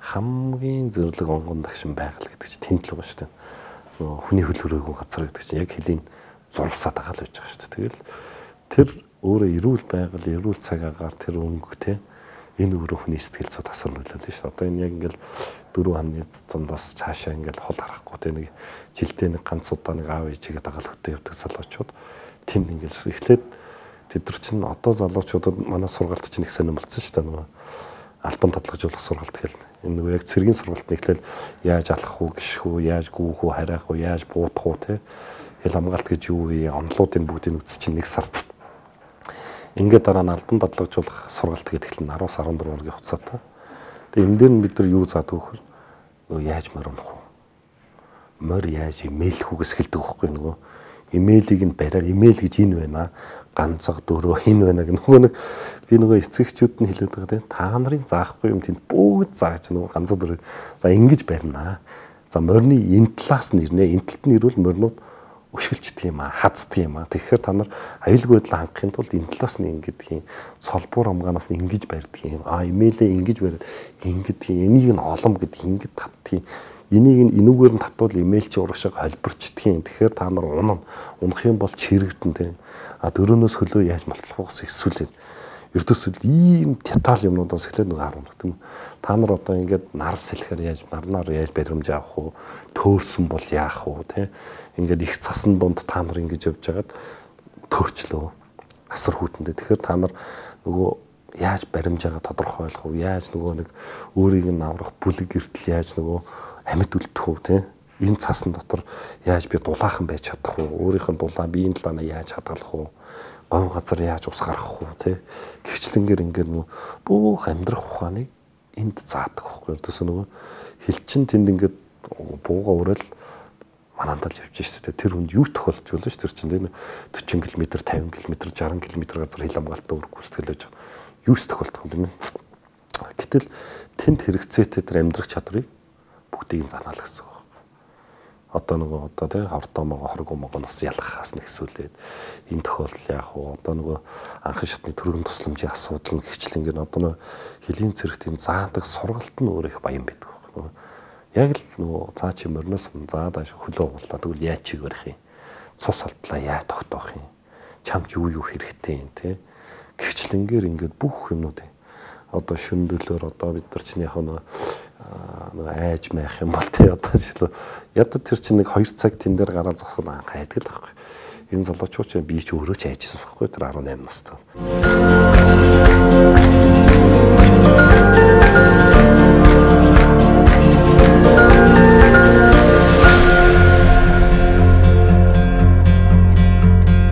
хамгийн зөвлөг онгон дагшин байгаль гэдэг чинь тэнд л байгаа шүү дээ. Нөгөө хүний хөл хөрөөгөө газар гэдэг чинь яг хэлийн зурсаад байгаа л байж байгаа шүү дээ. Тэгэл тэр өөрөө эрүүл байгаль, эрүүл цаг агаар тэр өнгө те энэ өөрөө хүний сэтгэл зүй тасар нөлөөлнө шүү дээ. Одоо энэ яг ингээл 4 ханы дундаас цаашаа ингээл хол харахгүй те нэг жилдээ нэг ганц удаа нэг аав ээжигээ дагаад хөтөө явдаг залуучууд тэнд ингээл эхлээд тэд нар чинь одоо залуучуудад манай сургалт чинь их сонирхолтой шүү дээ. Нөгөө албан татлагжуулах сургалт гэл энэ нөгөө яг цэргийн сургалт нэхлээл яаж алах уу, гიშх үү, яаж гүүх үү, харайх уу, яаж буудах уу те хэл хамгаалт гэж юу вэ? Онлуудын бүгдийг үз чинь 1 сар. Ингээд дараа нь албан татлагжуулах сургалт гэдэг нь 10-14 хоногийн хугацаатай. Тэгээ энэ дээр нь бид нар юу заадаг вөхөр нөгөө яаж морь унах уу? Морь яаж имэйлх үгээс эхэлдэг байхгүй нөгөө имэйлийг нь бариад имэйл гэж энэ байна. Ганцаг дөрөө энэ байна гэх нөгөө нэг би нөгөө эцэгчүүд нь хэлээд байгаа тийм та нарын заахгүй юм тэнд бүгд зааж нөгөө ганцаг дөрөө за ингэж барина. За морины энэ талаас нь ирнэ. Энэ талд нь ирвэл моринууд өшгөлчдөг юм аа, хаздаг юм аа. Тэгэхээр та нар аюулгүй байдлаа хангахын тулд энэ талаас нь ингэдэг юм. Солбуур хамгаанаас нь ингэж барьдаг юм. Имэйлээ ингэж бариад ингэдэг юм. Энийг нь олом гэдэг ингэж татдаг юм. Энийг энүүгээр нь татвал имэйл чи урагшаа холбирчдаг юм. Тэгэхээр та нар унах юм бол чирэгдэн тийм. Дөрөнөөс хөлөө яаж малтахгүйс ихсүүлээд ердөөсөл ийм деталь юмнуудаас эхлээд нэг харуул тийм. Та нар одоо ингээд нар салхиар яаж нарнаар яаж баримж авах уу, төөрсөн бол яах уу тийм. Ингээд их цасан дунд та нар ингэж явж хагаад төөчлөө асар хүүтэндээ. Тэгэхээр та нар нөгөө яаж баримж байгаа тодорхой ойлгох уу, яаж нөгөө нэг өөрийг нь аврах бүлэг гэртэл яаж нөгөө амьд үлдэх үү тийм. Энэ цасан дотор яаж би дулаахан байж чадах уу, өөрийнх нь дулаан биеийн талаанаа яаж хадгалах уу, говь газар яаж ус гаргах уу тий. Гихчлэнгээр ингээд нөгөө бүх амьдрах ухааныг энд заадаг байхгүй. Ердөөс нөгөө хилчин тэнд ингээд бууга урал манандал явж штэ. Тэр хүнд юу тохиолж болно ш тэр чинь 40 км 50 км 60 км газар хил хамгаалалтаа өрг гүйцэтгэлж байгаа. Юус тохиолдох юм бэ? Гэтэл тэнд хэрэгцээтэй тэр амьдрах чадварыг бүгдийг занаал гэсэн. Одоо нөгөө одоо тий хортомоо хоргомоо нас ялгахаас нэгсүүлээд энэ тохиолдол яах вэ? Одоо нөгөө анхан шатны төрийн тусламжийн асуудал нь гिचлэнгээр одоо нөгөө хөлийн цэрэгтийн заадаг сургалт нь өөр их баян байдаг байхгүй. Яг л нөгөө цаа чи мөрнөөс заа дааш хөлөө угууллаа тэгвэл яаж чиг барих юм? Цус алдлаа яаж тогтоох юм? Чамд юу хэрэгтэй юм тий? Гिचлэнгээр ингээд бүх юмнууд одоо шүндөлөөр одоо бид нар чинь яг нөгөө айж маях юм бол тий одоо жишээ ядад тэр чинь нэг 2 цаг тэн дээр гараа зогсоод анх айдаг л байхгүй. Энэ залуучууд чинь би ч өөрөө ч айжсан байхгүй тэр 18 настай.